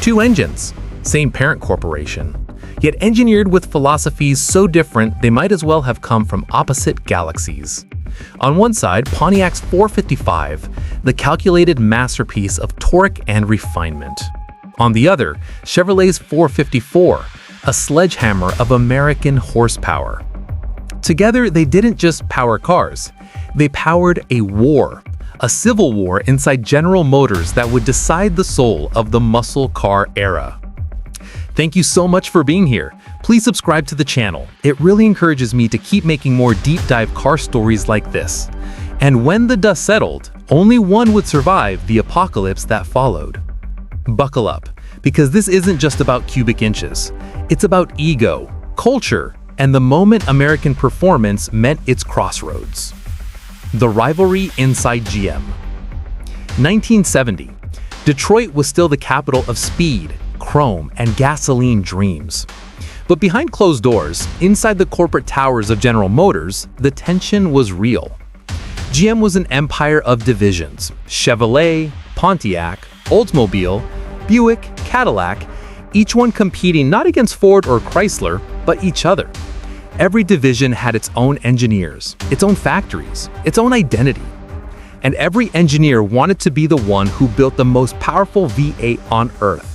Two engines, same parent corporation, yet engineered with philosophies so different they might as well have come from opposite galaxies. On one side, Pontiac's 455, the calculated masterpiece of torque and refinement. On the other, Chevrolet's 454, a sledgehammer of American horsepower. Together, they didn't just power cars, they powered a war, a civil war inside General Motors that would decide the soul of the muscle car era. Thank you so much for being here. Please subscribe to the channel. It really encourages me to keep making more deep dive car stories like this. And when the dust settled, only one would survive the apocalypse that followed. Buckle up, because this isn't just about cubic inches. It's about ego, culture, and the moment American performance met its crossroads. The rivalry inside GM. 1970. Detroit was still the capital of speed, chrome, and gasoline dreams. But behind closed doors, inside the corporate towers of General Motors, the tension was real. GM was an empire of divisions: Chevrolet, Pontiac, Oldsmobile, Buick, Cadillac, each one competing not against Ford or Chrysler, but each other. Every division had its own engineers, its own factories, its own identity. And every engineer wanted to be the one who built the most powerful V8 on Earth.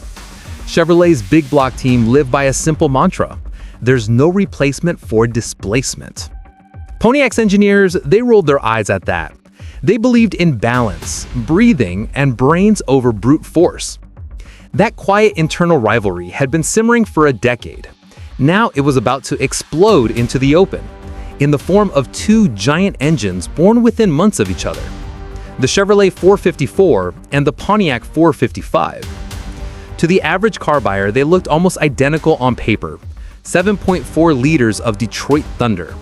Chevrolet's big block team lived by a simple mantra: there's no replacement for displacement. Pontiac's engineers, they rolled their eyes at that. They believed in balance, breathing, and brains over brute force. That quiet internal rivalry had been simmering for a decade. Now it was about to explode into the open, in the form of two giant engines born within months of each other: the Chevrolet 454 and the Pontiac 455. To the average car buyer, they looked almost identical on paper, 7.4 liters of Detroit thunder.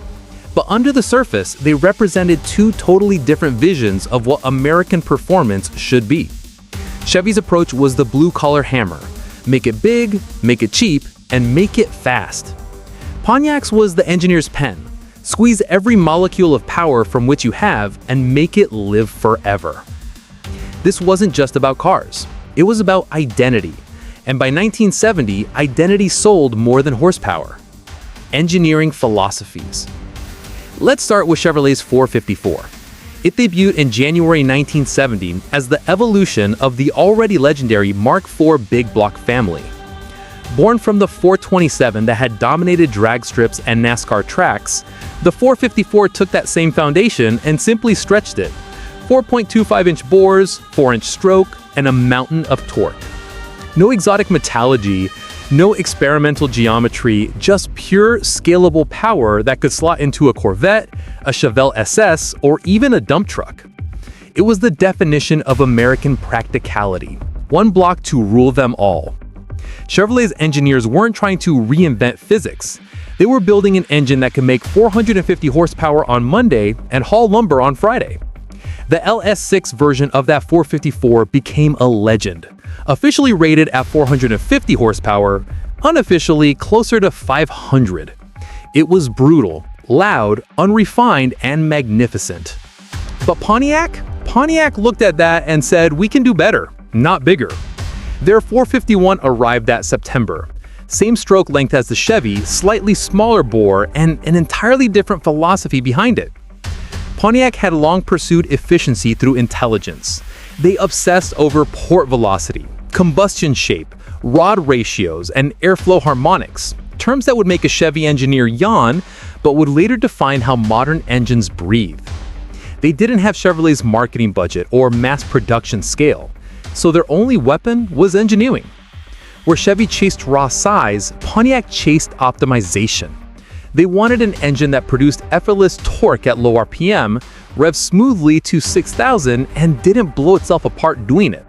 But under the surface, they represented two totally different visions of what American performance should be. Chevy's approach was the blue-collar hammer: make it big, make it cheap, and make it fast. Pontiac's was the engineer's pen: squeeze every molecule of power from which you have and make it live forever. This wasn't just about cars. It was about identity. And by 1970, identity sold more than horsepower. Engineering philosophies. Let's start with Chevrolet's 454. It debuted in January 1970 as the evolution of the already legendary Mark IV big block family. Born from the 427 that had dominated drag strips and NASCAR tracks, the 454 took that same foundation and simply stretched it. 4.25-inch bores, 4-inch stroke, and a mountain of torque. No exotic metallurgy, no experimental geometry, just pure, scalable power that could slot into a Corvette, a Chevelle SS, or even a dump truck. It was the definition of American practicality, one block to rule them all. Chevrolet's engineers weren't trying to reinvent physics. They were building an engine that could make 450 horsepower on Monday and haul lumber on Friday. The LS6 version of that 454 became a legend. Officially rated at 450 horsepower, unofficially closer to 500. It was brutal, loud, unrefined, and magnificent. But Pontiac looked at that and said, we can do better, not bigger. Their 451 arrived that September. Same stroke length as the Chevy, slightly smaller bore, and an entirely different philosophy behind it. Pontiac had long pursued efficiency through intelligence. They obsessed over port velocity, combustion shape, rod ratios, and airflow harmonics, terms that would make a Chevy engineer yawn, but would later define how modern engines breathe. They didn't have Chevrolet's marketing budget or mass production scale, so their only weapon was engineering. Where Chevy chased raw size, Pontiac chased optimization. They wanted an engine that produced effortless torque at low RPM, revved smoothly to 6,000, and didn't blow itself apart doing it.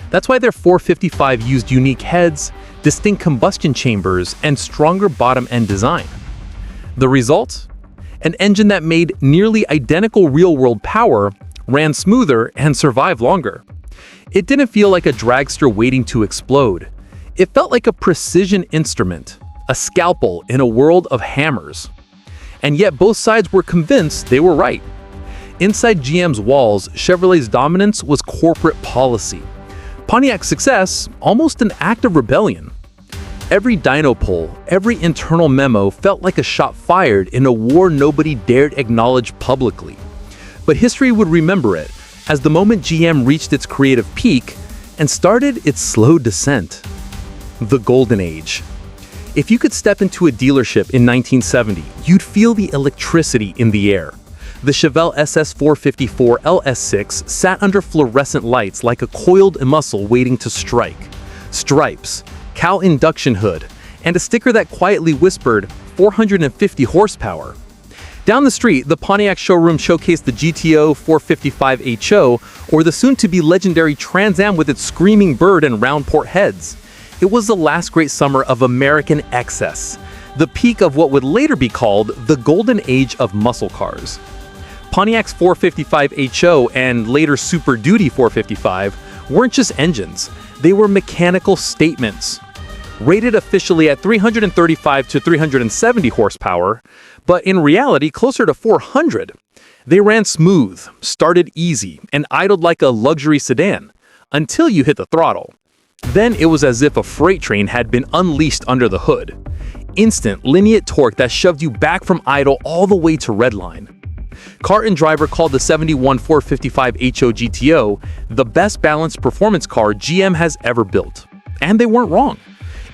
That's why their 455 used unique heads, distinct combustion chambers, and stronger bottom-end design. The result? An engine that made nearly identical real-world power, ran smoother, and survived longer. It didn't feel like a dragster waiting to explode. It felt like a precision instrument, a scalpel in a world of hammers. And yet both sides were convinced they were right. Inside GM's walls, Chevrolet's dominance was corporate policy. Pontiac's success, almost an act of rebellion. Every dyno poll, every internal memo felt like a shot fired in a war nobody dared acknowledge publicly. But history would remember it as the moment GM reached its creative peak and started its slow descent. The Golden Age. If you could step into a dealership in 1970, you'd feel the electricity in the air. The Chevelle SS 454 LS6 sat under fluorescent lights like a coiled muscle waiting to strike. Stripes, cowl induction hood, and a sticker that quietly whispered 450 horsepower. Down the street, the Pontiac showroom showcased the GTO 455 HO, or the soon-to-be legendary Trans Am with its screaming bird and round port heads. It was the last great summer of American excess, the peak of what would later be called the golden age of muscle cars. Pontiac's 455 HO and later Super Duty 455 weren't just engines, they were mechanical statements. Rated officially at 335 to 370 horsepower, but in reality closer to 400. They ran smooth, started easy, and idled like a luxury sedan, until you hit the throttle. Then it was as if a freight train had been unleashed under the hood. Instant, linear torque that shoved you back from idle all the way to redline. Car and Driver called the 71 455 HO GTO the best balanced performance car GM has ever built. And they weren't wrong.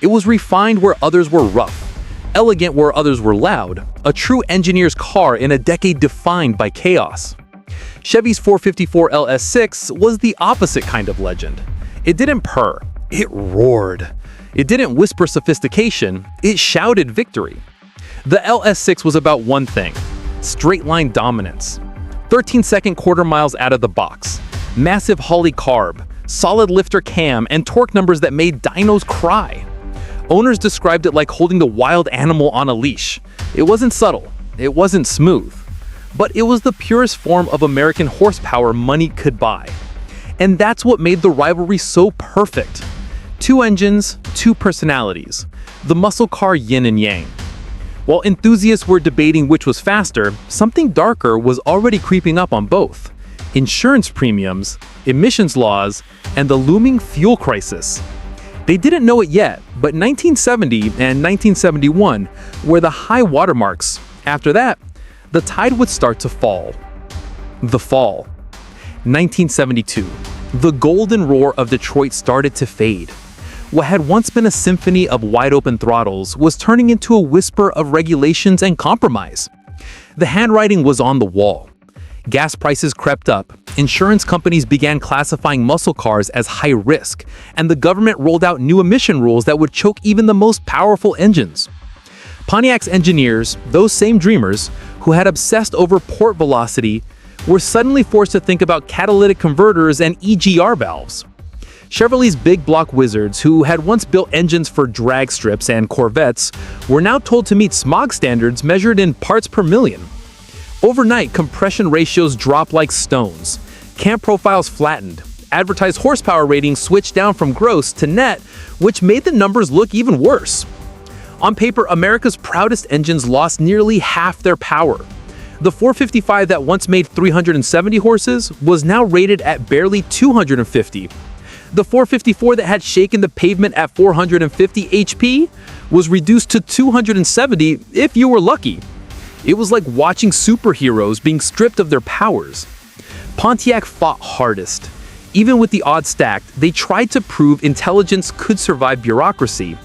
It was refined where others were rough, elegant where others were loud, a true engineer's car in a decade defined by chaos. Chevy's 454 LS6 was the opposite kind of legend. It didn't purr, it roared. It didn't whisper sophistication, it shouted victory. The LS6 was about one thing: straight-line dominance. 13-second quarter miles out of the box, massive Holley carb, solid lifter cam, and torque numbers that made dynos cry. Owners described it like holding the wild animal on a leash. It wasn't subtle, it wasn't smooth, but it was the purest form of American horsepower money could buy. And that's what made the rivalry so perfect. Two engines, two personalities, the muscle car yin and yang. While enthusiasts were debating which was faster, something darker was already creeping up on both: insurance premiums, emissions laws, and the looming fuel crisis. They didn't know it yet, but 1970 and 1971 were the high watermarks. After that, the tide would start to fall. The fall. 1972. The golden roar of Detroit started to fade. What had once been a symphony of wide-open throttles was turning into a whisper of regulations and compromise. The handwriting was on the wall. Gas prices crept up, insurance companies began classifying muscle cars as high risk, and the government rolled out new emission rules that would choke even the most powerful engines. Pontiac's engineers, those same dreamers who had obsessed over port velocity, were suddenly forced to think about catalytic converters and EGR valves. Chevrolet's big block wizards, who had once built engines for drag strips and Corvettes, were now told to meet smog standards measured in parts per million. Overnight, compression ratios dropped like stones. Cam profiles flattened. Advertised horsepower ratings switched down from gross to net, which made the numbers look even worse. On paper, America's proudest engines lost nearly half their power. The 455 that once made 370 horses was now rated at barely 250. The 454 that had shaken the pavement at 450 HP was reduced to 270 if you were lucky. It was like watching superheroes being stripped of their powers. Pontiac fought hardest. Even with the odds stacked, they tried to prove intelligence could survive bureaucracy.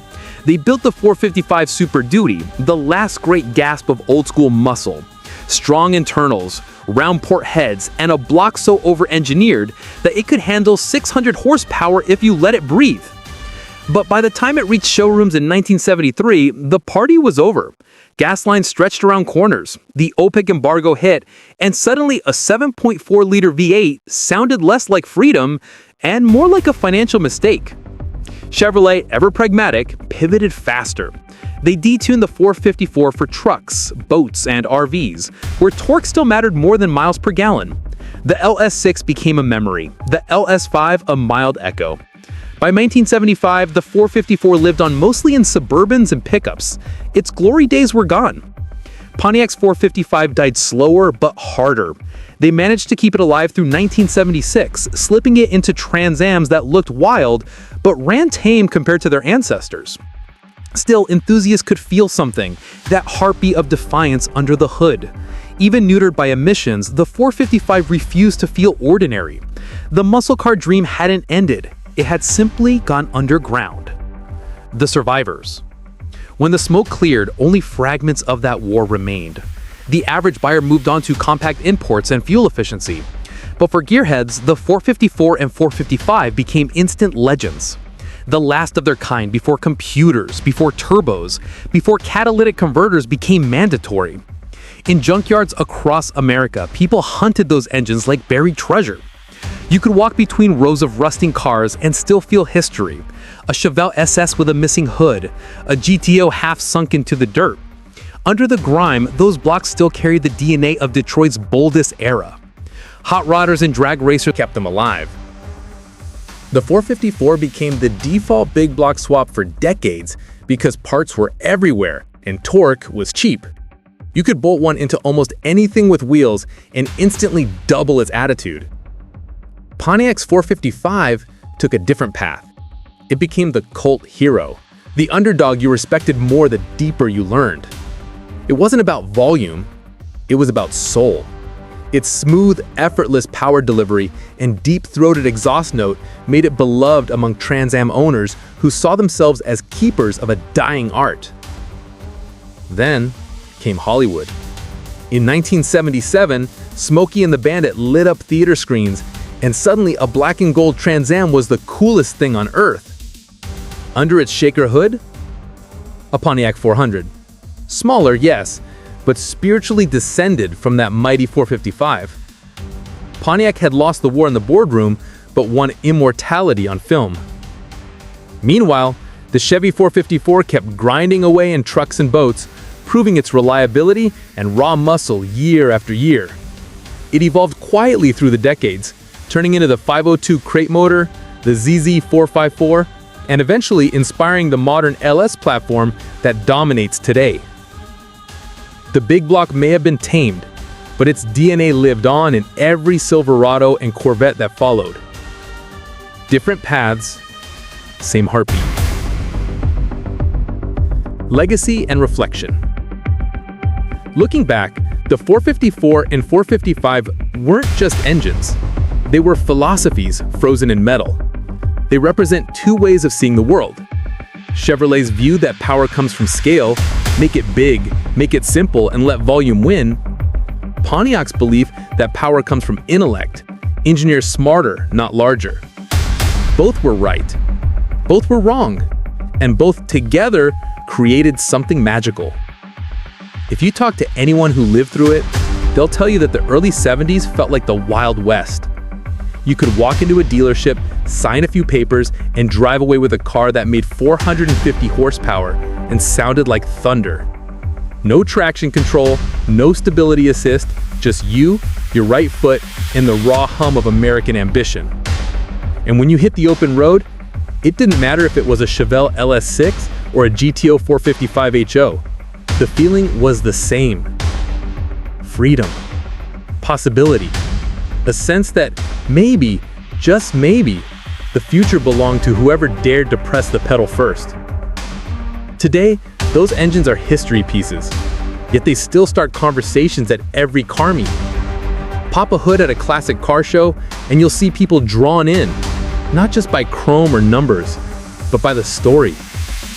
They built the 455 Super Duty, the last great gasp of old-school muscle. Strong internals, round port heads, and a block so over-engineered that it could handle 600 horsepower if you let it breathe. But by the time it reached showrooms in 1973, the party was over. Gas lines stretched around corners, the OPEC embargo hit, and suddenly a 7.4-liter V8 sounded less like freedom and more like a financial mistake. Chevrolet, ever pragmatic, pivoted faster. They detuned the 454 for trucks, boats, and RVs, where torque still mattered more than miles per gallon. The LS6 became a memory, the LS5 a mild echo. By 1975, the 454 lived on mostly in Suburbans and pickups. Its glory days were gone. Pontiac's 455 died slower but harder. They managed to keep it alive through 1976, slipping it into Trans Ams that looked wild, but ran tame compared to their ancestors. Still, enthusiasts could feel something, that heartbeat of defiance under the hood. Even neutered by emissions, the 455 refused to feel ordinary. The muscle car dream hadn't ended. It had simply gone underground. The survivors. When the smoke cleared, only fragments of that war remained. The average buyer moved on to compact imports and fuel efficiency. But for gearheads, the 454 and 455 became instant legends. The last of their kind before computers, before turbos, before catalytic converters became mandatory. In junkyards across America, people hunted those engines like buried treasure. You could walk between rows of rusting cars and still feel history. A Chevelle SS with a missing hood, a GTO half sunk into the dirt. Under the grime, those blocks still carried the DNA of Detroit's boldest era. Hot rodders and drag racers kept them alive. The 454 became the default big block swap for decades because parts were everywhere and torque was cheap. You could bolt one into almost anything with wheels and instantly double its attitude. Pontiac's 455 took a different path. It became the cult hero, the underdog you respected more the deeper you learned. It wasn't about volume, it was about soul. Its smooth, effortless power delivery and deep-throated exhaust note made it beloved among Trans Am owners who saw themselves as keepers of a dying art. Then came Hollywood. In 1977, Smokey and the Bandit lit up theater screens, and suddenly a black and gold Trans Am was the coolest thing on earth. Under its shaker hood, a Pontiac 400. Smaller, yes, but spiritually descended from that mighty 455. Pontiac had lost the war in the boardroom, but won immortality on film. Meanwhile, the Chevy 454 kept grinding away in trucks and boats, proving its reliability and raw muscle year after year. It evolved quietly through the decades, turning into the 502 crate motor, the ZZ 454, and eventually inspiring the modern LS platform that dominates today. The big block may have been tamed, but its DNA lived on in every Silverado and Corvette that followed. Different paths, same heartbeat. Legacy and reflection. Looking back, the 454 and 455 weren't just engines. They were philosophies frozen in metal. They represent two ways of seeing the world. Chevrolet's view that power comes from scale, make it big, make it simple, and let volume win. Pontiac's belief that power comes from intellect, engineer smarter, not larger. Both were right. Both were wrong. And both together created something magical. If you talk to anyone who lived through it, they'll tell you that the early 70s felt like the Wild West. You could walk into a dealership, sign a few papers, and drive away with a car that made 450 horsepower and sounded like thunder. No traction control, no stability assist, just you, your right foot, and the raw hum of American ambition. And when you hit the open road, it didn't matter if it was a Chevelle LS6 or a GTO 455 HO. The feeling was the same. Freedom. Possibility. A sense that maybe, just maybe, the future belonged to whoever dared to press the pedal first. Today, those engines are history pieces, yet they still start conversations at every car meet. Pop a hood at a classic car show, and you'll see people drawn in, not just by chrome or numbers, but by the story,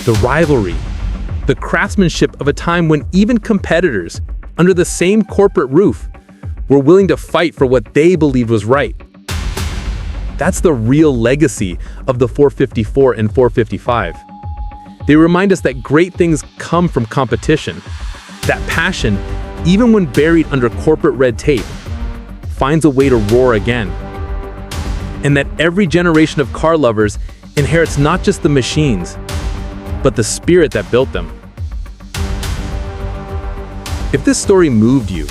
the rivalry, the craftsmanship of a time when even competitors, under the same corporate roof, were willing to fight for what they believed was right. That's the real legacy of the 454 and 455. They remind us that great things come from competition, that passion, even when buried under corporate red tape, finds a way to roar again. And that every generation of car lovers inherits not just the machines, but the spirit that built them. If this story moved you,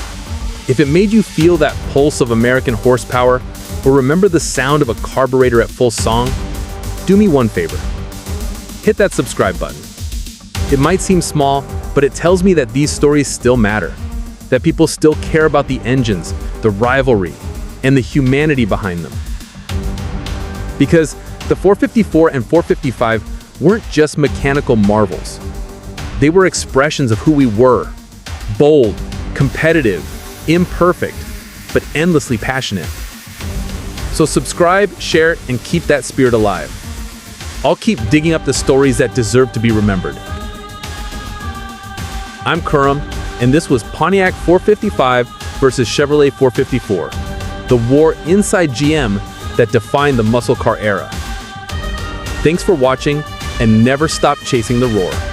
if it made you feel that pulse of American horsepower, or remember the sound of a carburetor at full song, do me one favor. Hit that subscribe button. It might seem small, but it tells me that these stories still matter, that people still care about the engines, the rivalry, and the humanity behind them. Because the 454 and 455 weren't just mechanical marvels. They were expressions of who we were: bold, competitive, imperfect, but endlessly passionate. So subscribe, share, and keep that spirit alive. I'll keep digging up the stories that deserve to be remembered. I'm Kurum, and this was Pontiac 455 versus Chevrolet 454, the war inside GM that defined the muscle car era. Thanks for watching, and never stop chasing the roar.